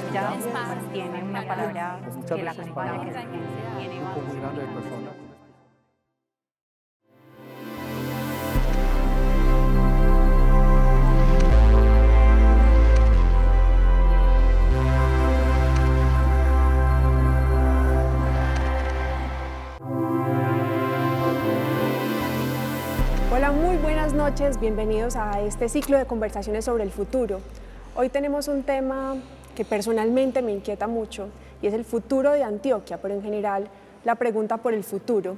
ella espacio pues, tiene una para palabra pues muchas que la veces acompaña, para que tiene un grupo muy grande de personas. Hola, muy buenas noches, bienvenidos a este ciclo de conversaciones sobre el futuro. Hoy tenemos un tema que personalmente me inquieta mucho y es el futuro de Antioquia, pero en general la pregunta por el futuro.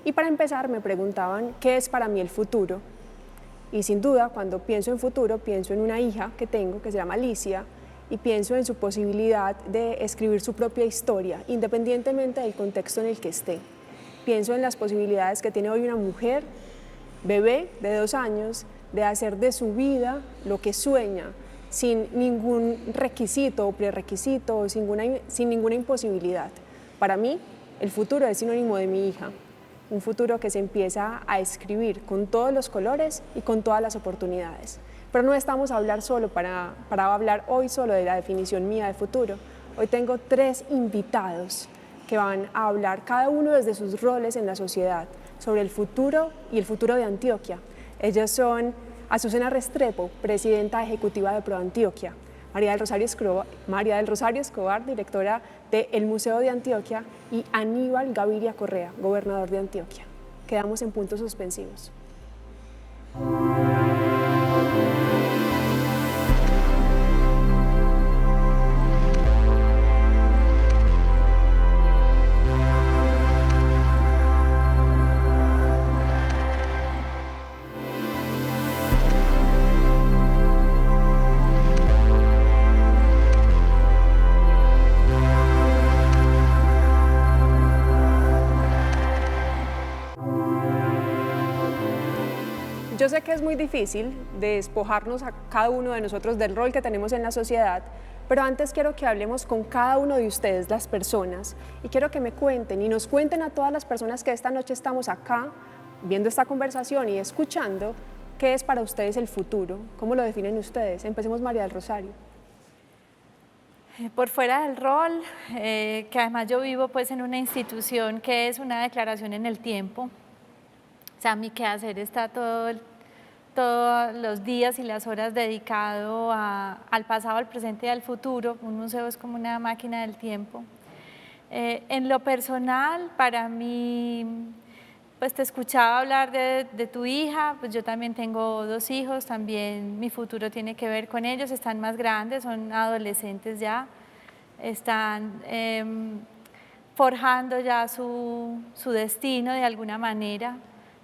Y para empezar me preguntaban qué es para mí el futuro. Y sin duda, cuando pienso en futuro, pienso en una hija que tengo que se llama Alicia y pienso en su posibilidad de escribir su propia historia, independientemente del contexto en el que esté. Pienso en las posibilidades que tiene hoy una mujer bebé de 2 años de hacer de su vida lo que sueña, sin ningún requisito o prerequisito, o sin ninguna imposibilidad. Para mí, el futuro es sinónimo de mi hija, un futuro que se empieza a escribir con todos los colores y con todas las oportunidades. Pero no estamos a hablar solo para hablar hoy solo de la definición mía de futuro. Hoy tengo 3 invitados que van a hablar cada uno desde sus roles en la sociedad sobre el futuro y el futuro de Antioquia. Ellos son Azucena Restrepo, presidenta ejecutiva de ProAntioquia, María del Rosario Escobar, directora del Museo de Antioquia, y Aníbal Gaviria Correa, gobernador de Antioquia. Quedamos en puntos suspensivos. Yo sé que es muy difícil despojarnos a cada uno de nosotros del rol que tenemos en la sociedad, pero antes quiero que hablemos con cada uno de ustedes, las personas, y quiero que me cuenten y nos cuenten a todas las personas que esta noche estamos acá viendo esta conversación y escuchando, qué es para ustedes el futuro, cómo lo definen ustedes. Empecemos, María del Rosario. Por fuera del rol, que además yo vivo pues en una institución que es una declaración en el tiempo. O sea, mi quehacer está todos los días y las horas dedicado al pasado, al presente y al futuro. Un museo es como una máquina del tiempo. En lo personal, para mí, pues te escuchaba hablar de tu hija, pues yo también tengo 2 hijos, también mi futuro tiene que ver con ellos, están más grandes, son adolescentes ya, están forjando ya su destino de alguna manera,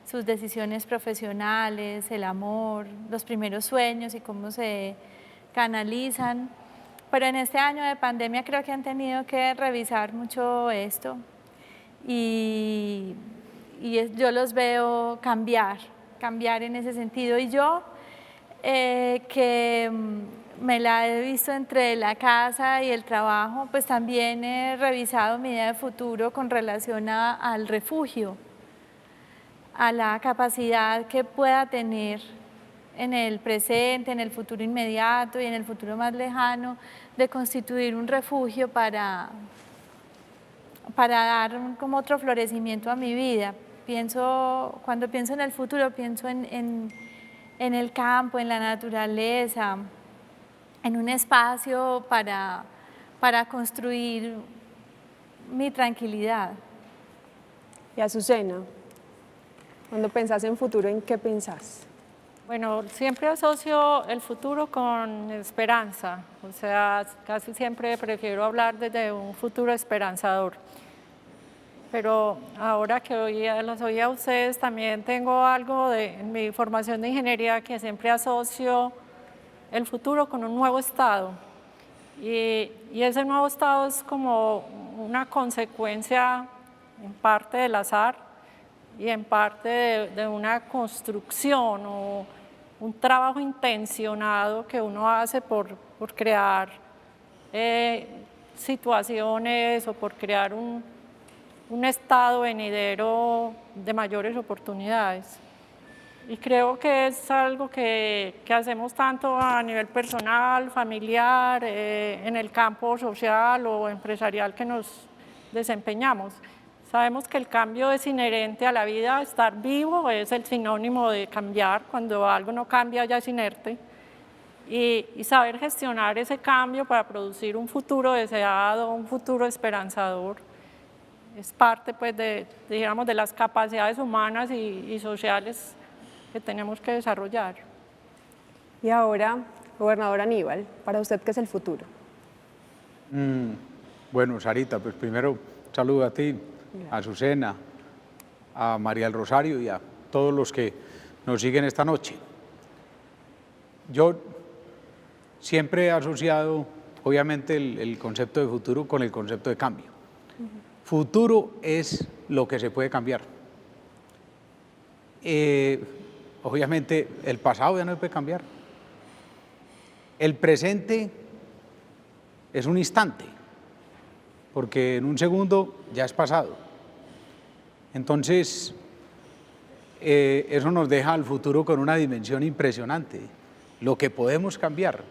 sus decisiones profesionales, el amor, los primeros sueños y cómo se canalizan. Pero en este año de pandemia creo que han tenido que revisar mucho esto y yo los veo cambiar en ese sentido. Y yo, que me la he visto entre la casa y el trabajo, pues también he revisado mi idea de futuro con relación al refugio, a la capacidad que pueda tener en el presente, en el futuro inmediato y en el futuro más lejano, de constituir un refugio para dar como otro florecimiento a mi vida. Cuando pienso en el futuro, pienso en el campo, en la naturaleza, en un espacio para construir mi tranquilidad. Y Azucena, cuando pensás en futuro, ¿en qué pensás? Bueno, siempre asocio el futuro con esperanza, o sea, casi siempre prefiero hablar desde un futuro esperanzador. Pero ahora que los oí a ustedes, también tengo algo en mi formación de ingeniería que siempre asocio el futuro con un nuevo estado. Y ese nuevo estado es como una consecuencia en parte del azar y en parte de una construcción o un trabajo intencionado que uno hace por crear situaciones o por crear un estado venidero de mayores oportunidades. y creo que es algo que hacemos tanto a nivel personal, familiar, en el campo social o empresarial que nos desempeñamos. Sabemos que el cambio es inherente a la vida, estar vivo es el sinónimo de cambiar, cuando algo no cambia ya es inerte. Y saber gestionar ese cambio para producir un futuro deseado, un futuro esperanzador, es parte pues, digamos, de las capacidades humanas y sociales que tenemos que desarrollar. Y ahora, gobernador Aníbal, para usted, ¿qué es el futuro? Bueno, Sarita, pues primero saludo a ti, a Azucena, a María del Rosario y a todos los que nos siguen esta noche. Yo siempre he asociado, obviamente, el concepto de futuro con el concepto de cambio. Futuro es lo que se puede cambiar. Obviamente, el pasado ya no se puede cambiar. El presente es un instante, porque en un segundo ya es pasado. Entonces, eso nos deja al futuro con una dimensión impresionante. Lo que podemos cambiar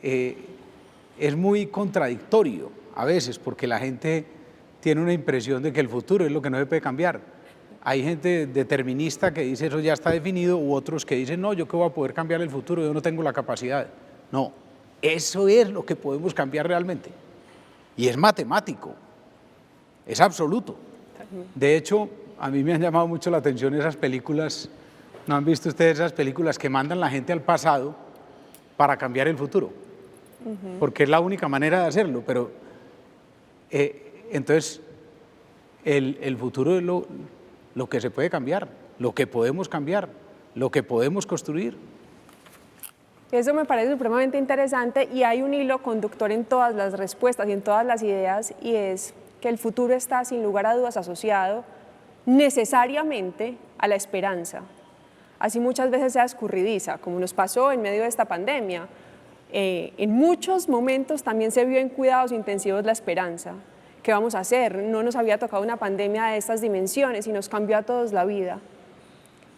es muy contradictorio a veces, porque la gente tiene una impresión de que el futuro es lo que no se puede cambiar. Hay gente determinista que dice eso ya está definido, u otros que dicen no, yo qué voy a poder cambiar el futuro, yo no tengo la capacidad. No, eso es lo que podemos cambiar realmente. Y es matemático, es absoluto. De hecho, a mí me han llamado mucho la atención esas películas, ¿no han visto ustedes esas películas que mandan la gente al pasado para cambiar el futuro? Porque es la única manera de hacerlo, pero entonces el futuro es lo que se puede cambiar, lo que podemos cambiar, lo que podemos construir. Eso me parece supremamente interesante y hay un hilo conductor en todas las respuestas y en todas las ideas, y es que el futuro está sin lugar a dudas asociado necesariamente a la esperanza. Así muchas veces sea escurridiza, como nos pasó en medio de esta pandemia. En muchos momentos también se vio en cuidados intensivos la esperanza. ¿Qué vamos a hacer? No nos había tocado una pandemia de estas dimensiones y nos cambió a todos la vida.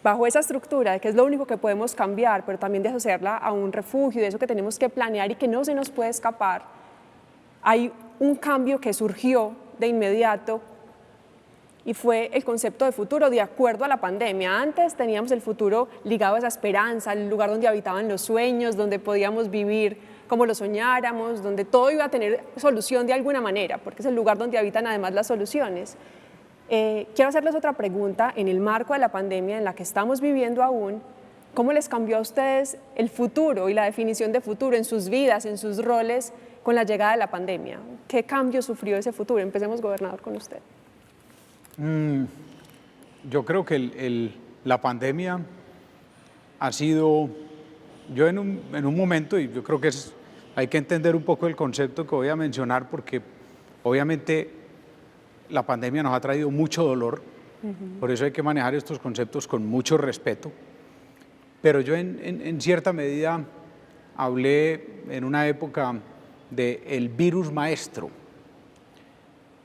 Bajo esa estructura de que es lo único que podemos cambiar, pero también de asociarla a un refugio, de eso que tenemos que planear y que no se nos puede escapar, hay un cambio que surgió de inmediato y fue el concepto de futuro de acuerdo a la pandemia. Antes teníamos el futuro ligado a esa esperanza, el lugar donde habitaban los sueños, donde podíamos vivir como lo soñáramos, donde todo iba a tener solución de alguna manera, porque es el lugar donde habitan además las soluciones. Quiero hacerles otra pregunta en el marco de la pandemia en la que estamos viviendo aún. ¿Cómo les cambió a ustedes el futuro y la definición de futuro en sus vidas, en sus roles con la llegada de la pandemia? ¿Qué cambio sufrió ese futuro? Empecemos, gobernador, con usted. Yo creo que la pandemia ha sido, yo en un momento, y yo creo que hay que entender un poco el concepto que voy a mencionar, porque obviamente la pandemia nos ha traído mucho dolor, por eso hay que manejar estos conceptos con mucho respeto, pero yo en cierta medida hablé en una época del virus maestro,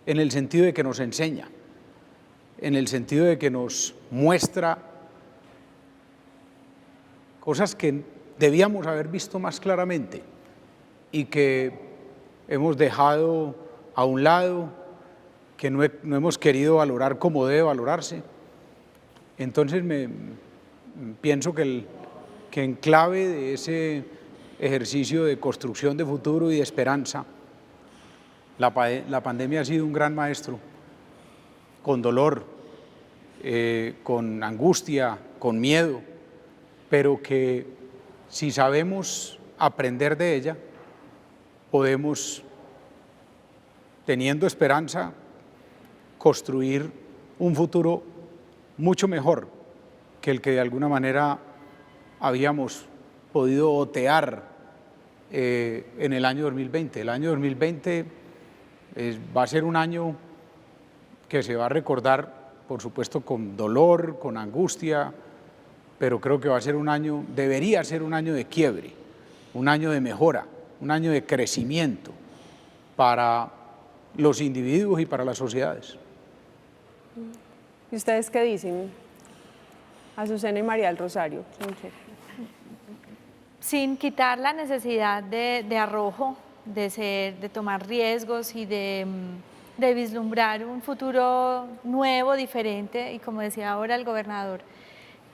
en el sentido de que nos enseña, en el sentido de que nos muestra cosas que debíamos haber visto más claramente y que hemos dejado a un lado, que no hemos querido valorar como debe valorarse. Entonces pienso que en clave de ese ejercicio de construcción de futuro y de esperanza, la pandemia ha sido un gran maestro, con dolor, con angustia, con miedo, pero que si sabemos aprender de ella, podemos, teniendo esperanza, construir un futuro mucho mejor que el que de alguna manera habíamos podido otear en el año 2020. El año 2020 va a ser un año que se va a recordar, por supuesto, con dolor, con angustia, pero creo que va a ser un año, debería ser un año de quiebre, un año de mejora, un año de crecimiento para los individuos y para las sociedades. ¿Y ustedes qué dicen? Azucena y María del Rosario. ¿Quién quiere? Sin quitar la necesidad de arrojo, de tomar riesgos y de vislumbrar un futuro nuevo, diferente, y como decía ahora el gobernador,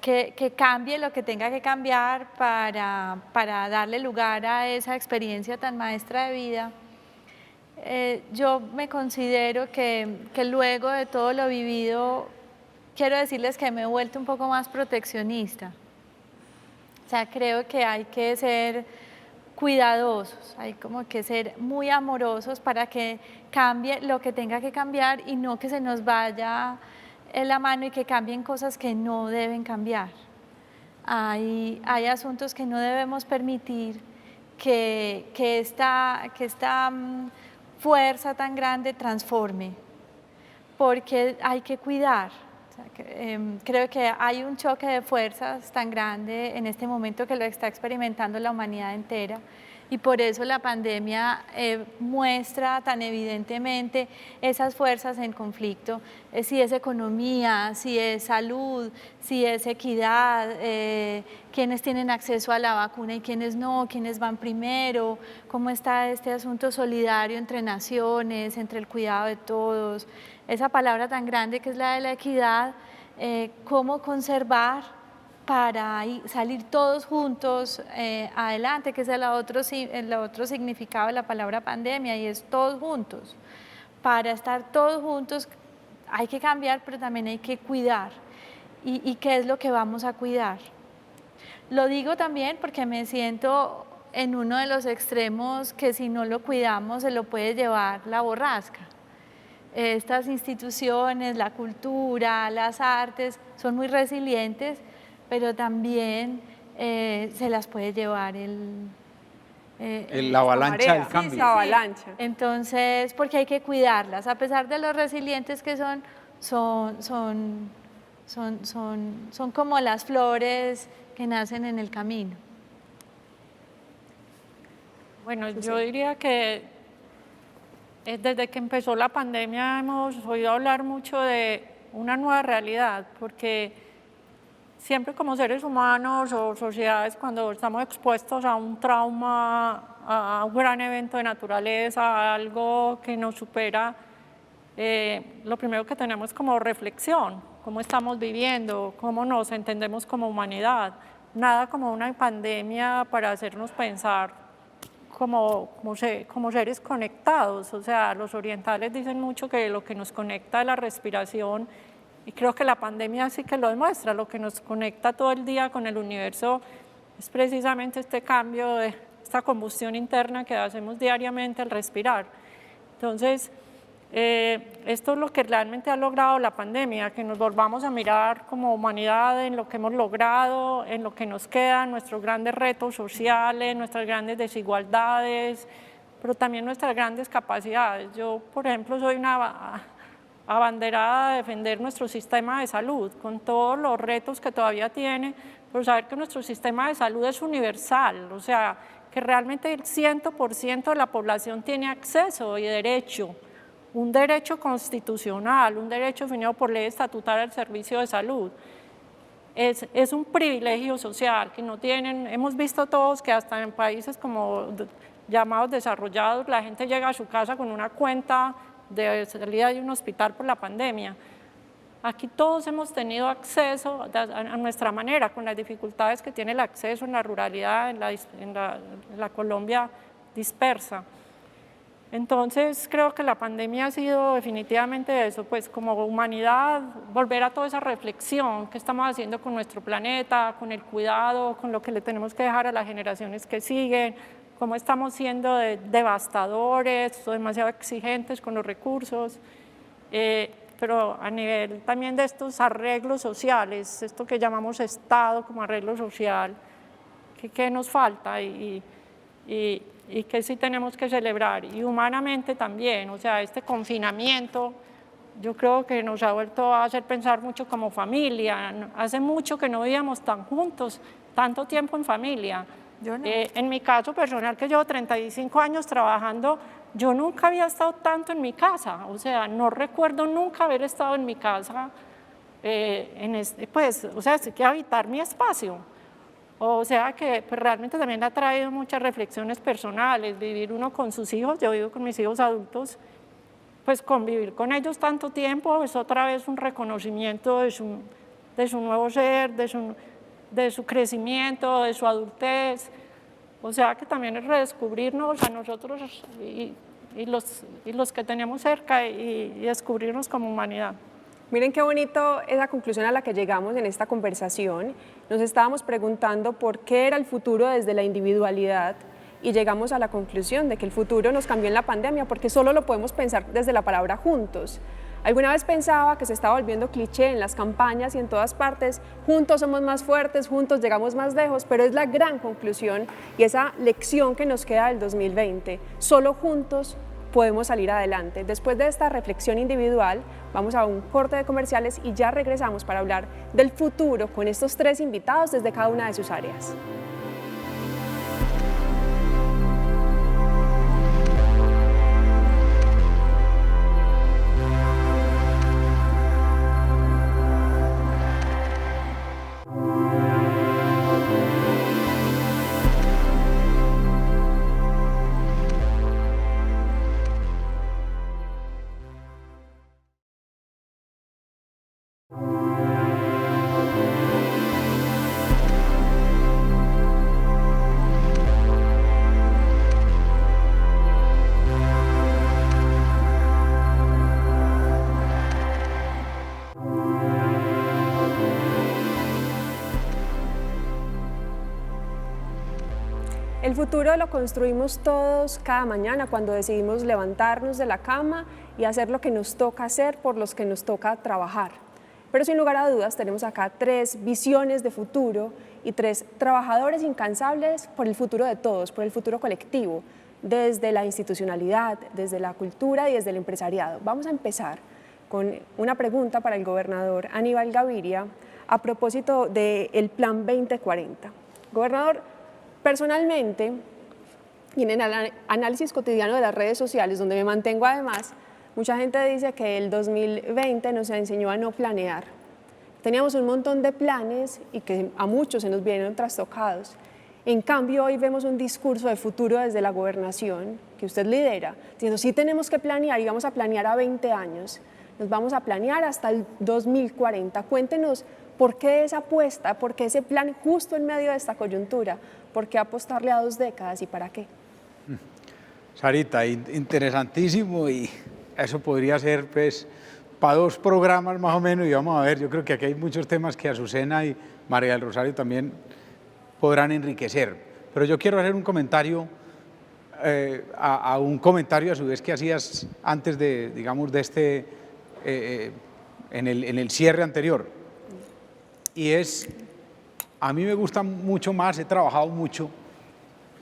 que cambie lo que tenga que cambiar para darle lugar a esa experiencia tan maestra de vida. Yo me considero que luego de todo lo vivido, quiero decirles que me he vuelto un poco más proteccionista. O sea, creo que hay que ser cuidadosos, hay como que ser muy amorosos para que cambie lo que tenga que cambiar y no que se nos vaya la mano y que cambien cosas que no deben cambiar. Hay asuntos que no debemos permitir que esta fuerza tan grande transforme, porque hay que cuidar. Creo que hay un choque de fuerzas tan grande en este momento que lo está experimentando la humanidad entera, y por eso la pandemia muestra tan evidentemente esas fuerzas en conflicto, si es economía, si es salud, si es equidad, quiénes tienen acceso a la vacuna y quiénes no, quiénes van primero, cómo está este asunto solidario entre naciones, entre el cuidado de todos, esa palabra tan grande que es la de la equidad, cómo conservar para salir todos juntos adelante, que es el otro significado de la palabra pandemia, y es todos juntos. Para estar todos juntos hay que cambiar, pero también hay que cuidar. ¿Y qué es lo que vamos a cuidar? Lo digo también porque me siento en uno de los extremos que si no lo cuidamos se lo puede llevar la borrasca. Estas instituciones, la cultura, las artes, son muy resilientes, pero también se las puede llevar la avalancha del Sí, cambio. esa avalancha. Entonces, porque hay que cuidarlas, a pesar de lo resilientes que son como las flores que nacen en el camino. Bueno, yo diría que desde que empezó la pandemia hemos oído hablar mucho de una nueva realidad, porque siempre como seres humanos o sociedades, cuando estamos expuestos a un trauma, a un gran evento de naturaleza, a algo que nos supera, lo primero que tenemos es como reflexión, cómo estamos viviendo, cómo nos entendemos como humanidad. Nada como una pandemia para hacernos pensar como seres conectados. O sea, los orientales dicen mucho que lo que nos conecta es la respiración, y creo que la pandemia sí que lo demuestra. Lo que nos conecta todo el día con el universo es precisamente este cambio, esta combustión interna que hacemos diariamente al respirar. Entonces, esto es lo que realmente ha logrado la pandemia, que nos volvamos a mirar como humanidad en lo que hemos logrado, en lo que nos queda, nuestros grandes retos sociales, nuestras grandes desigualdades, pero también nuestras grandes capacidades. Yo, por ejemplo, soy una abanderada de defender nuestro sistema de salud, con todos los retos que todavía tiene, pero saber que nuestro sistema de salud es universal, o sea, que realmente el 100% de la población tiene acceso y derecho, un derecho constitucional, un derecho definido por ley estatutaria al servicio de salud. Es un privilegio social que no tienen. Hemos visto todos que hasta en países como llamados desarrollados, la gente llega a su casa con una cuenta de salida de un hospital por la pandemia. Aquí todos hemos tenido acceso a nuestra manera, con las dificultades que tiene el acceso en la ruralidad, en la Colombia dispersa. Entonces creo que la pandemia ha sido definitivamente eso, pues como humanidad, volver a toda esa reflexión que estamos haciendo con nuestro planeta, con el cuidado, con lo que le tenemos que dejar a las generaciones que siguen, cómo estamos siendo devastadores o demasiado exigentes con los recursos, pero a nivel también de estos arreglos sociales, esto que llamamos Estado como arreglo social, ¿qué nos falta? Y que sí tenemos que celebrar, y humanamente también. O sea, este confinamiento yo creo que nos ha vuelto a hacer pensar mucho como familia. Hace mucho que no vivíamos tan juntos, tanto tiempo en familia. Yo no. En mi caso personal, que llevo 35 años trabajando, yo nunca había estado tanto en mi casa. O sea, no recuerdo nunca haber estado en mi casa pues, o sea, sí que habitar mi espacio. O sea que pues, realmente también ha traído muchas reflexiones personales, vivir uno con sus hijos, yo vivo con mis hijos adultos, pues convivir con ellos tanto tiempo es otra vez un reconocimiento de su nuevo ser, de su crecimiento, de su adultez. O sea que también es redescubrirnos a nosotros y los que tenemos cerca y descubrirnos como humanidad. Miren qué bonito esa conclusión a la que llegamos en esta conversación. Nos estábamos preguntando por qué era el futuro desde la individualidad y llegamos a la conclusión de que el futuro nos cambió en la pandemia porque solo lo podemos pensar desde la palabra juntos. Alguna vez pensaba que se estaba volviendo cliché en las campañas y en todas partes, juntos somos más fuertes, juntos llegamos más lejos, pero es la gran conclusión y esa lección que nos queda del 2020. Solo juntos podemos salir adelante. Después de esta reflexión individual, vamos a un corte de comerciales y ya regresamos para hablar del futuro con estos 3 invitados desde cada una de sus áreas. El futuro lo construimos todos cada mañana cuando decidimos levantarnos de la cama y hacer lo que nos toca hacer, por los que nos toca trabajar. Pero sin lugar a dudas tenemos acá 3 visiones de futuro y 3 trabajadores incansables por el futuro de todos, por el futuro colectivo, desde la institucionalidad, desde la cultura y desde el empresariado. Vamos a empezar con una pregunta para el gobernador Aníbal Gaviria a propósito del Plan 2040. Gobernador, personalmente, y en el análisis cotidiano de las redes sociales, donde me mantengo además, mucha gente dice que el 2020 nos enseñó a no planear. Teníamos un montón de planes y que a muchos se nos vienen trastocados. En cambio, hoy vemos un discurso de futuro desde la gobernación que usted lidera, diciendo sí tenemos que planear y vamos a planear a 20 años. Nos vamos a planear hasta el 2040. Cuéntenos por qué esa apuesta, por qué ese plan justo en medio de esta coyuntura, por qué apostarle a 2 décadas y para qué. Sarita, interesantísimo y eso podría ser pues para 2 programas más o menos y vamos a ver, yo creo que aquí hay muchos temas que Azucena y María del Rosario también podrán enriquecer, pero yo quiero hacer un comentario a un comentario a su vez que hacías antes de, digamos, de este, en el cierre anterior, y es, a mí me gusta mucho más, he trabajado mucho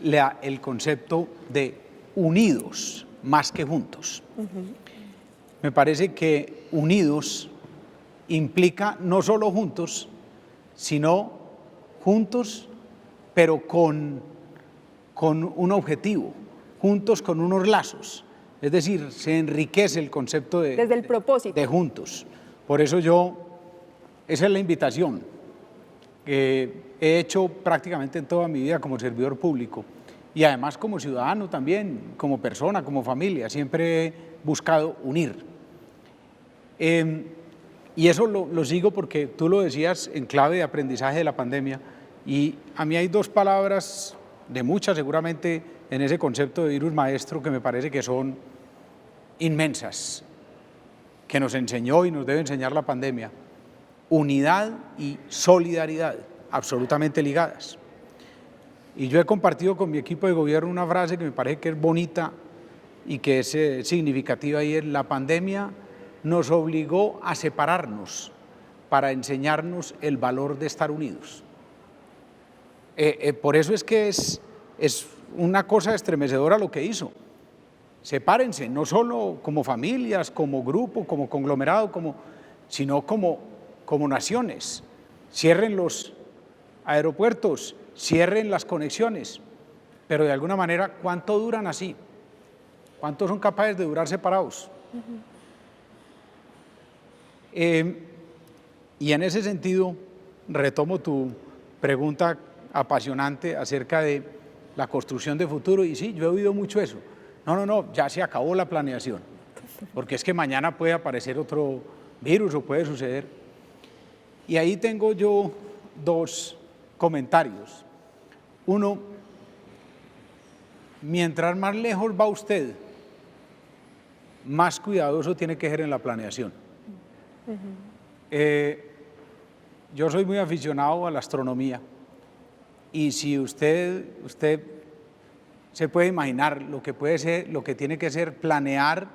el concepto de unidos más que juntos. Me parece que unidos implica no solo juntos, sino juntos, pero con un objetivo, juntos con unos lazos. Es decir, se enriquece el concepto desde el propósito de juntos. Por eso esa es la invitación que he hecho prácticamente en toda mi vida como servidor público y además como ciudadano también, como persona, como familia, siempre he buscado unir. Y eso lo sigo porque tú lo decías en clave de aprendizaje de la pandemia y a mí hay 2 palabras de muchas seguramente en ese concepto de virus maestro que me parece que son inmensas, que nos enseñó y nos debe enseñar la pandemia: unidad y solidaridad, absolutamente ligadas. Y yo he compartido con mi equipo de gobierno una frase que me parece que es bonita y que es significativa, y es: la pandemia nos obligó a separarnos para enseñarnos el valor de estar unidos. Por eso es que es una cosa estremecedora lo que hizo. Sepárense, no solo como familias, como grupo, como conglomerado, sino como naciones. Cierren los aeropuertos, cierren las conexiones, pero de alguna manera, ¿cuánto duran así? ¿Cuántos son capaces de durar separados? Y en ese sentido, retomo tu pregunta apasionante acerca de la construcción de futuro, y sí, yo he oído mucho eso. No, ya se acabó la planeación, porque es que mañana puede aparecer otro virus o puede suceder. Y ahí tengo yo dos comentarios. Uno, mientras más lejos va usted, más cuidadoso tiene que ser en la planeación. Yo soy muy aficionado a la astronomía, y si usted se puede imaginar lo que puede ser, lo que tiene que ser planear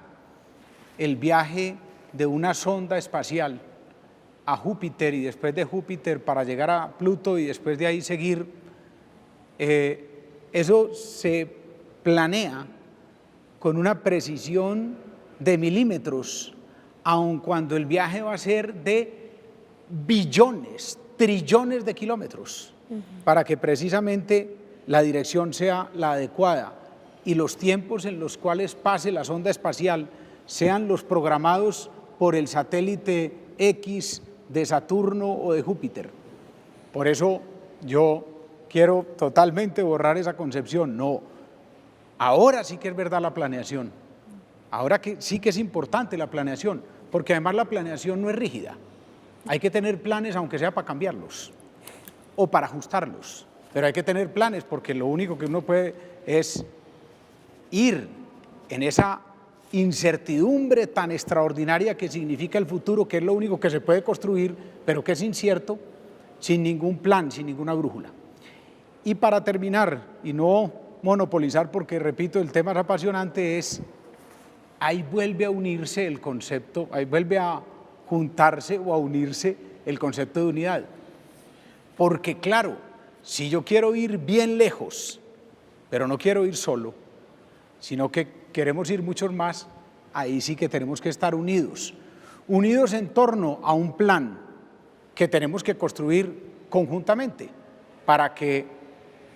el viaje de una sonda espacial a Júpiter y después de Júpiter para llegar a Pluto y después de ahí seguir, eso se planea con una precisión de milímetros, aun cuando el viaje va a ser de billones, trillones de kilómetros, para que precisamente la dirección sea la adecuada y los tiempos en los cuales pase la sonda espacial sean los programados por el satélite X de Saturno o de Júpiter. Por eso yo quiero totalmente borrar esa concepción. No, ahora sí que es verdad la planeación, ahora que sí que es importante la planeación, porque además la planeación no es rígida. Hay que tener planes aunque sea para cambiarlos o para ajustarlos, pero hay que tener planes porque lo único que uno puede es ir en esa incertidumbre tan extraordinaria que significa el futuro, que es lo único que se puede construir, pero que es incierto, sin ningún plan, sin ninguna brújula. Y para terminar, y no monopolizar porque repito, el tema es apasionante, ahí vuelve a unirse el concepto, ahí vuelve a juntarse o a unirse el concepto de unidad. Porque claro, si yo quiero ir bien lejos, pero no quiero ir solo, sino que queremos ir muchos más, ahí sí que tenemos que estar unidos. Unidos en torno a un plan que tenemos que construir conjuntamente para que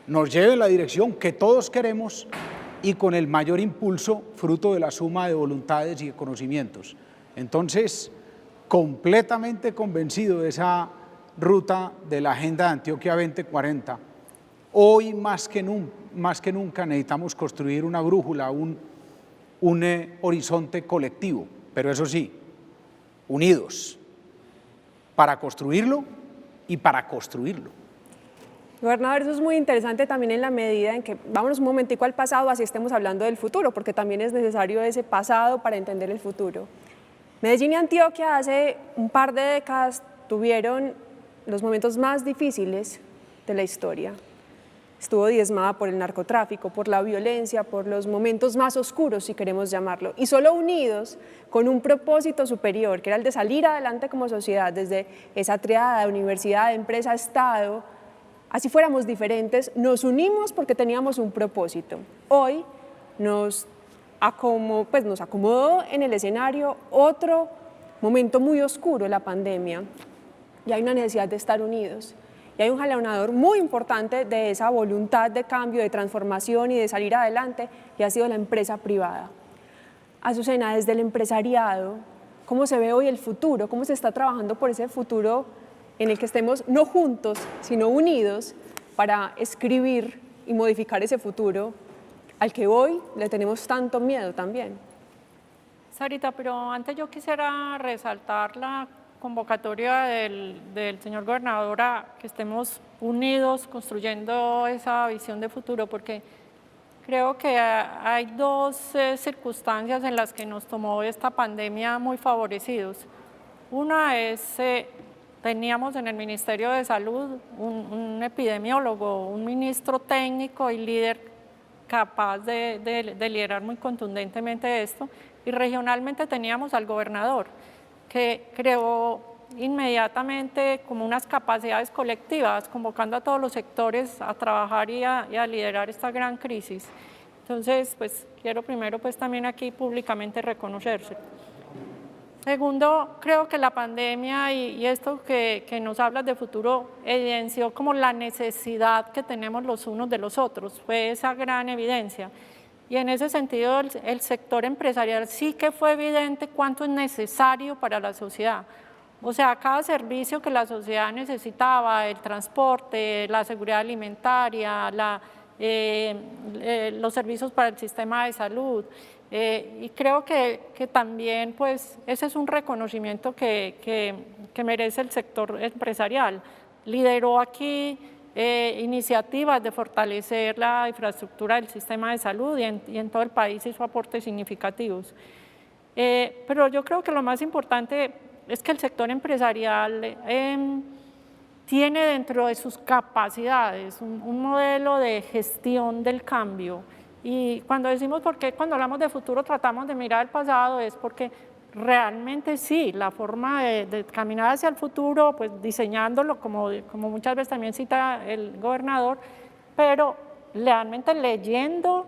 nos lleve en la dirección que todos queremos y con el mayor impulso fruto de la suma de voluntades y de conocimientos. Entonces, completamente convencido de esa ruta de la Agenda de Antioquia 2040, hoy más que nunca necesitamos construir una brújula, un horizonte colectivo, pero eso sí, unidos, para construirlo y para construirlo. Gobernador, eso es muy interesante también en la medida en que, vámonos un momentico al pasado, así estemos hablando del futuro, porque también es necesario ese pasado para entender el futuro. Medellín y Antioquia hace un par de décadas tuvieron los momentos más difíciles de la historia. Estuvo diezmada por el narcotráfico, por la violencia, por los momentos más oscuros, si queremos llamarlo, y solo unidos con un propósito superior, que era el de salir adelante como sociedad desde esa triada de universidad, empresa, Estado, así fuéramos diferentes, nos unimos porque teníamos un propósito. Hoy nos acomodó en el escenario otro momento muy oscuro, la pandemia, y hay una necesidad de estar unidos. Y hay un jalonador muy importante de esa voluntad de cambio, de transformación y de salir adelante, y ha sido la empresa privada. Azucena, desde el empresariado, ¿cómo se ve hoy el futuro? ¿Cómo se está trabajando por ese futuro en el que estemos no juntos, sino unidos para escribir y modificar ese futuro al que hoy le tenemos tanto miedo también? Sarita, pero antes yo quisiera resaltar la convocatoria del señor gobernador a que estemos unidos construyendo esa visión de futuro, porque creo que hay dos circunstancias en las que nos tomó esta pandemia muy favorecidos. Una es, teníamos en el Ministerio de Salud un epidemiólogo, un ministro técnico y líder capaz de liderar muy contundentemente esto, y regionalmente teníamos al gobernador, que creó inmediatamente como unas capacidades colectivas, convocando a todos los sectores a trabajar y a liderar esta gran crisis. Entonces, pues quiero primero pues también aquí públicamente reconocerse. Segundo, creo que la pandemia y esto que nos habla de futuro evidenció como la necesidad que tenemos los unos de los otros, fue esa gran evidencia. Y en ese sentido el sector empresarial sí que fue evidente cuánto es necesario para la sociedad. O sea, cada servicio que la sociedad necesitaba, el transporte, la seguridad alimentaria, los servicios para el sistema de salud. Y creo que también pues, ese es un reconocimiento que merece el sector empresarial. Lideró aquí iniciativas de fortalecer la infraestructura del sistema de salud y en todo el país hizo aportes significativos. Pero yo creo que lo más importante es que el sector empresarial tiene dentro de sus capacidades un modelo de gestión del cambio. Y cuando decimos por qué cuando hablamos de futuro tratamos de mirar el pasado es porque realmente sí, la forma de caminar hacia el futuro, pues diseñándolo, como muchas veces también cita el gobernador, pero realmente leyendo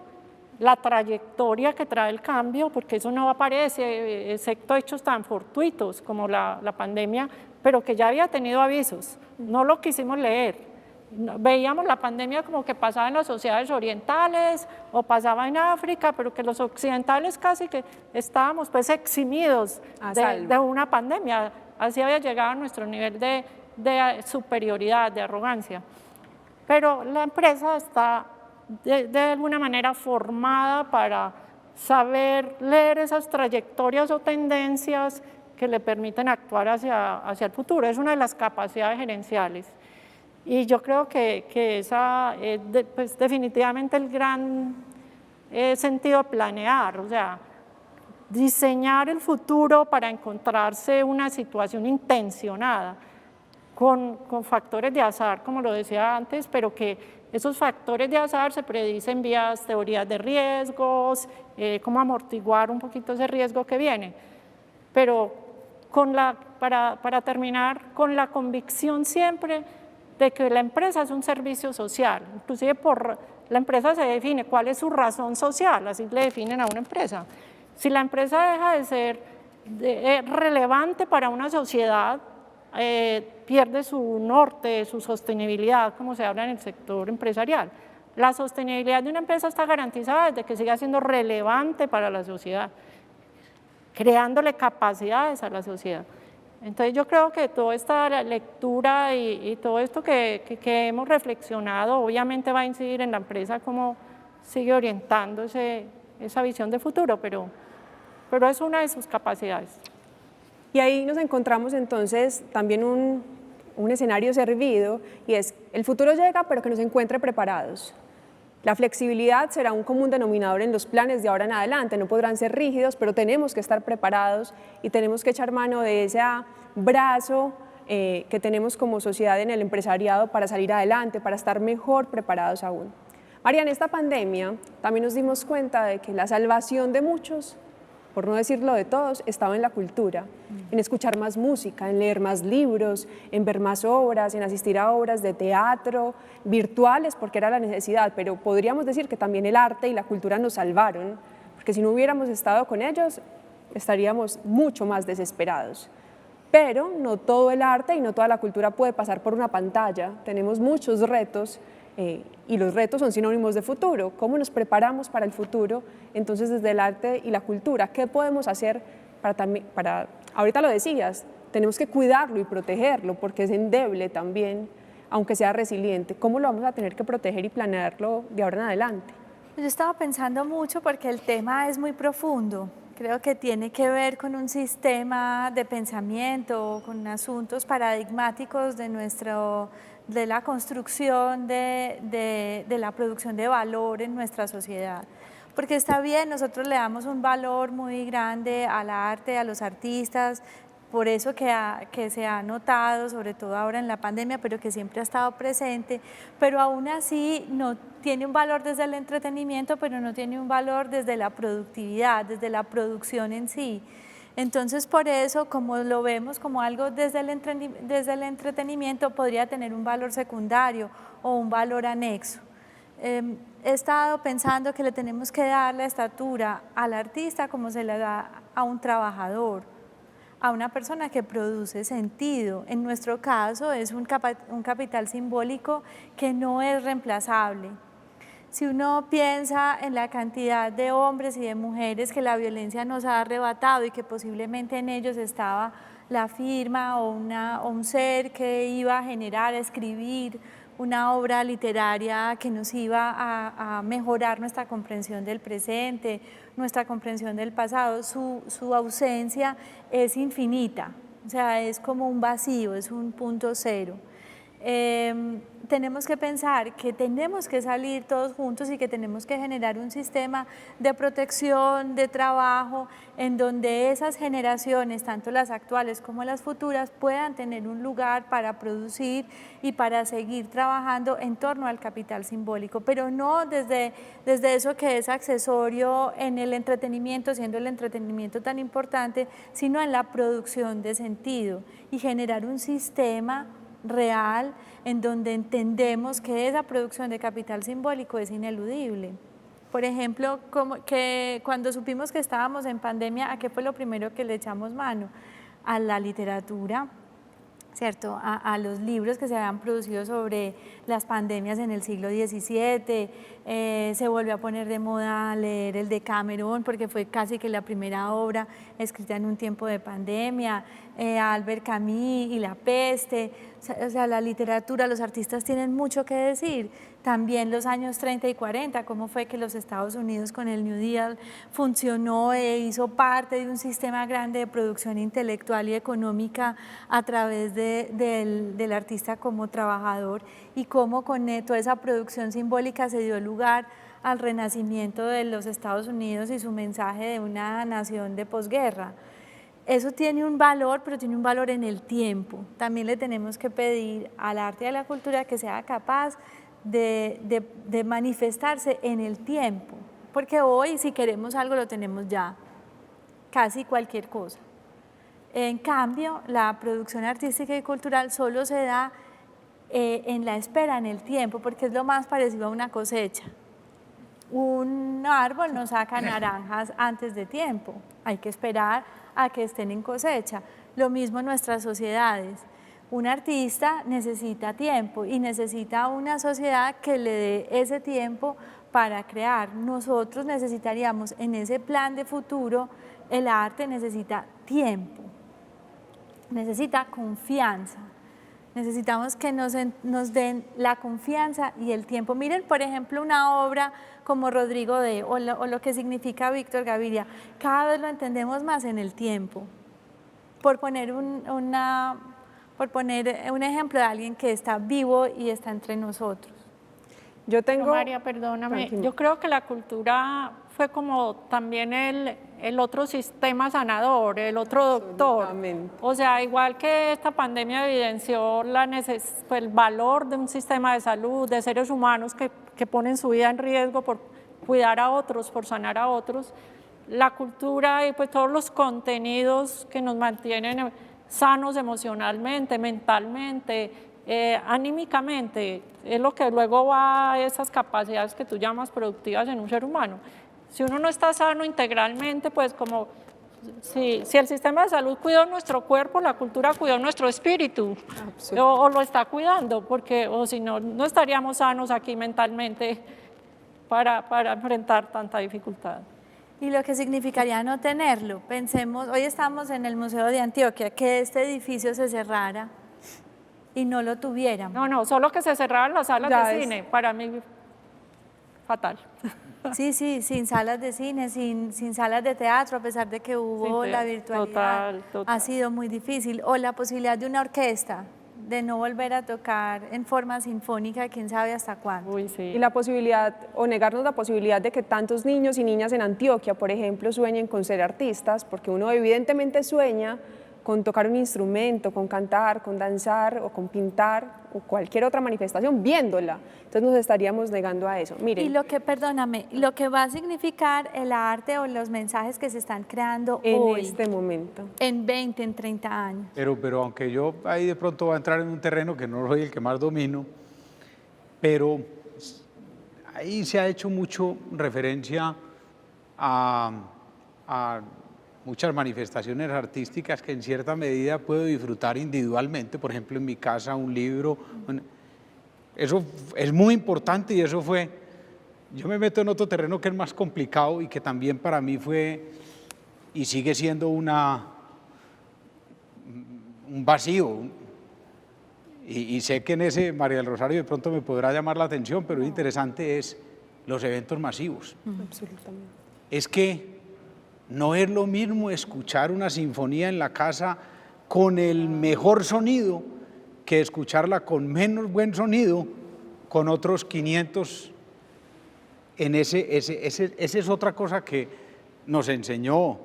la trayectoria que trae el cambio, porque eso no aparece, excepto hechos tan fortuitos como la pandemia, pero que ya había tenido avisos, no lo quisimos leer. Veíamos la pandemia como que pasaba en las sociedades orientales o pasaba en África, pero que los occidentales casi que estábamos pues eximidos de una pandemia. Así había llegado a nuestro nivel de superioridad, de arrogancia. Pero la empresa está de alguna manera formada para saber leer esas trayectorias o tendencias que le permiten actuar hacia el futuro. Es una de las capacidades gerenciales. Y yo creo que esa es pues, definitivamente el gran sentido de planear, o sea, diseñar el futuro para encontrarse una situación intencionada con factores de azar, como lo decía antes, pero que esos factores de azar se predicen vía teorías de riesgos, cómo amortiguar un poquito ese riesgo que viene. Pero para terminar, con la convicción siempre de que la empresa es un servicio social, inclusive la empresa se define cuál es su razón social, así le definen a una empresa. Si la empresa deja de ser relevante para una sociedad, pierde su norte, su sostenibilidad, como se habla en el sector empresarial. La sostenibilidad de una empresa está garantizada desde que siga siendo relevante para la sociedad, creándole capacidades a la sociedad. Entonces yo creo que toda esta lectura y todo esto que hemos reflexionado obviamente va a incidir en la empresa cómo sigue orientando esa visión de futuro, pero es una de sus capacidades. Y ahí nos encontramos entonces también un escenario servido y es el futuro llega pero que nos encuentre preparados. La flexibilidad será un común denominador en los planes de ahora en adelante, no podrán ser rígidos, pero tenemos que estar preparados y tenemos que echar mano de ese brazo que tenemos como sociedad en el empresariado para salir adelante, para estar mejor preparados aún. María, en esta pandemia también nos dimos cuenta de que la salvación de muchos, por no decirlo de todos, estaba en la cultura, en escuchar más música, en leer más libros, en ver más obras, en asistir a obras de teatro, virtuales porque era la necesidad, pero podríamos decir que también el arte y la cultura nos salvaron, porque si no hubiéramos estado con ellos, estaríamos mucho más desesperados. Pero no todo el arte y no toda la cultura puede pasar por una pantalla, tenemos muchos retos, y los retos son sinónimos de futuro. ¿Cómo nos preparamos para el futuro? Entonces, desde el arte y la cultura, ¿qué podemos hacer para ahorita lo decías, tenemos que cuidarlo y protegerlo porque es endeble también, aunque sea resiliente. ¿Cómo lo vamos a tener que proteger y planearlo de ahora en adelante? Yo estaba pensando mucho porque el tema es muy profundo. Creo que tiene que ver con un sistema de pensamiento, con asuntos paradigmáticos de la construcción de la producción de valor en nuestra sociedad. Porque está bien, nosotros le damos un valor muy grande al arte, a los artistas, por eso que se ha notado, sobre todo ahora en la pandemia, pero que siempre ha estado presente, pero aún así no tiene un valor desde el entretenimiento, pero no tiene un valor desde la productividad, desde la producción en sí. Entonces, por eso, como lo vemos como algo desde el entretenimiento, podría tener un valor secundario o un valor anexo. He estado pensando que le tenemos que dar la estatura al artista como se le da a un trabajador, a una persona que produce sentido. En nuestro caso es un capital simbólico que no es reemplazable. Si uno piensa en la cantidad de hombres y de mujeres que la violencia nos ha arrebatado y que posiblemente en ellos estaba la firma o un ser que iba a generar, a escribir una obra literaria que nos iba a mejorar nuestra comprensión del presente, nuestra comprensión del pasado, su ausencia es infinita, o sea, es como un vacío, es un punto cero. Tenemos que pensar que tenemos que salir todos juntos y que tenemos que generar un sistema de protección, de trabajo, en donde esas generaciones, tanto las actuales como las futuras, puedan tener un lugar para producir y para seguir trabajando en torno al capital simbólico, pero no desde eso que es accesorio en el entretenimiento, siendo el entretenimiento tan importante, sino en la producción de sentido y generar un sistema real en donde entendemos que esa producción de capital simbólico es ineludible. Por ejemplo, como que cuando supimos que estábamos en pandemia, ¿a qué fue lo primero que le echamos mano? A la literatura, ¿cierto? A los libros que se habían producido sobre las pandemias en el siglo XVII, se volvió a poner de moda leer el Decamerón porque fue casi que la primera obra escrita en un tiempo de pandemia, Albert Camus y La Peste, o sea, la literatura, los artistas tienen mucho que decir. También los años 30 y 40, cómo fue que los Estados Unidos con el New Deal funcionó e hizo parte de un sistema grande de producción intelectual y económica a través del artista como trabajador, y cómo con toda esa producción simbólica se dio lugar al renacimiento de los Estados Unidos y su mensaje de una nación de posguerra. Eso tiene un valor, pero tiene un valor en el tiempo. También le tenemos que pedir al arte y a la cultura que sea capaz de manifestarse en el tiempo, porque hoy si queremos algo lo tenemos ya, casi cualquier cosa. En cambio, la producción artística y cultural solo se da en la espera, en el tiempo, porque es lo más parecido a una cosecha. Un árbol no saca naranjas antes de tiempo, hay que esperar a que estén en cosecha. Lo mismo en nuestras sociedades. Un artista necesita tiempo y necesita una sociedad que le dé ese tiempo para crear. Nosotros necesitaríamos en ese plan de futuro, el arte necesita tiempo, necesita confianza. Necesitamos que nos den la confianza y el tiempo. Miren, por ejemplo, una obra como Rodrigo D. o lo que significa Víctor Gaviria, cada vez lo entendemos más en el tiempo. Por poner un ejemplo de alguien que está vivo y está entre nosotros. Yo tengo... María, perdóname, yo creo que la cultura fue como también el otro sistema sanador, el otro doctor. O sea, igual que esta pandemia evidenció el valor de un sistema de salud, de seres humanos que ponen su vida en riesgo por cuidar a otros, por sanar a otros, la cultura y pues todos los contenidos que nos mantienen sanos emocionalmente, mentalmente, anímicamente, es lo que luego va a esas capacidades que tú llamas productivas en un ser humano. Si uno no está sano integralmente, pues como si el sistema de salud cuidó nuestro cuerpo, la cultura cuidó nuestro espíritu, o lo está cuidando, porque o si no, no estaríamos sanos aquí mentalmente para enfrentar tanta dificultad. Y lo que significaría no tenerlo, pensemos, hoy estamos en el Museo de Antioquia, que este edificio se cerrara y no lo tuviéramos. No, solo que se cerraran las salas de cine, para mí fatal. Sí, sin salas de cine, sin salas de teatro, a pesar de que hubo la virtualidad, total. Ha sido muy difícil. O la posibilidad de una orquesta, de no volver a tocar en forma sinfónica, quién sabe hasta cuándo. Uy, sí. Y la posibilidad, o negarnos la posibilidad de que tantos niños y niñas en Antioquia, por ejemplo, sueñen con ser artistas, porque uno evidentemente sueña con tocar un instrumento, con cantar, con danzar o con pintar o cualquier otra manifestación, viéndola. Entonces nos estaríamos negando a eso. Miren. Y lo que va a significar el arte o los mensajes que se están creando hoy, en este momento, en 20, en 30 años. Pero aunque yo ahí de pronto voy a entrar en un terreno que no soy el que más domino, pero ahí se ha hecho mucho referencia a muchas manifestaciones artísticas que en cierta medida puedo disfrutar individualmente, por ejemplo en mi casa un libro, eso es muy importante y eso fue yo me meto en otro terreno que es más complicado y que también para mí fue y sigue siendo un vacío. Y sé que en ese, María del Rosario, de pronto me podrá llamar la atención, pero lo interesante es los eventos masivos. Absolutamente. Es que no es lo mismo escuchar una sinfonía en la casa con el mejor sonido que escucharla con menos buen sonido, con otros 500. Esa es otra cosa que nos enseñó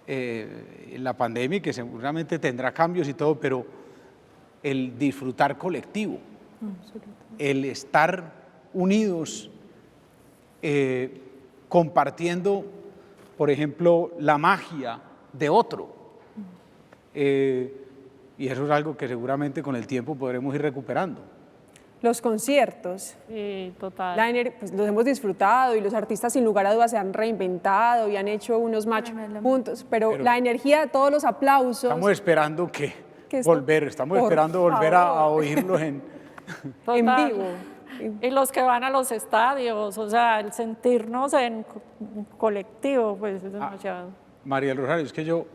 la pandemia y que seguramente tendrá cambios y todo, pero el disfrutar colectivo, el estar unidos, compartiendo, por ejemplo, la magia de otro. Y eso es algo que seguramente con el tiempo podremos ir recuperando. Los conciertos, Sí, total. pues, los hemos disfrutado y los artistas sin lugar a dudas se han reinventado y han hecho unos match no es lo juntos, pero Pero- la energía de todos los aplausos. Estamos esperando estamos Por esperando volver a favor. oírlos en En Total. vivo. Y los que van a los estadios, o sea, el sentirnos en colectivo, pues es demasiado. María del Rosario. Es que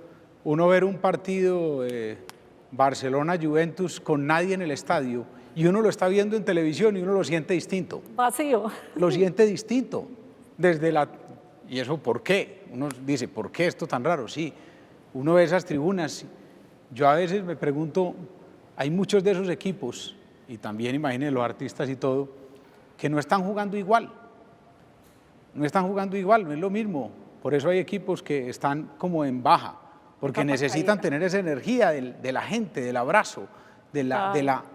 uno ver un partido Barcelona-Juventus con nadie en el estadio y uno lo está viendo en televisión y uno lo siente distinto. Vacío. Lo siente distinto. ¿Y eso por qué? Uno dice, ¿por qué esto tan raro? Sí, uno ve esas tribunas. Yo a veces me pregunto, hay muchos de esos equipos, y también imaginen los artistas y todo, que no están jugando igual. No están jugando igual, no es lo mismo. Por eso hay equipos que están como en baja, porque Capa necesitan caída. tener esa energía de la gente, del abrazo, de la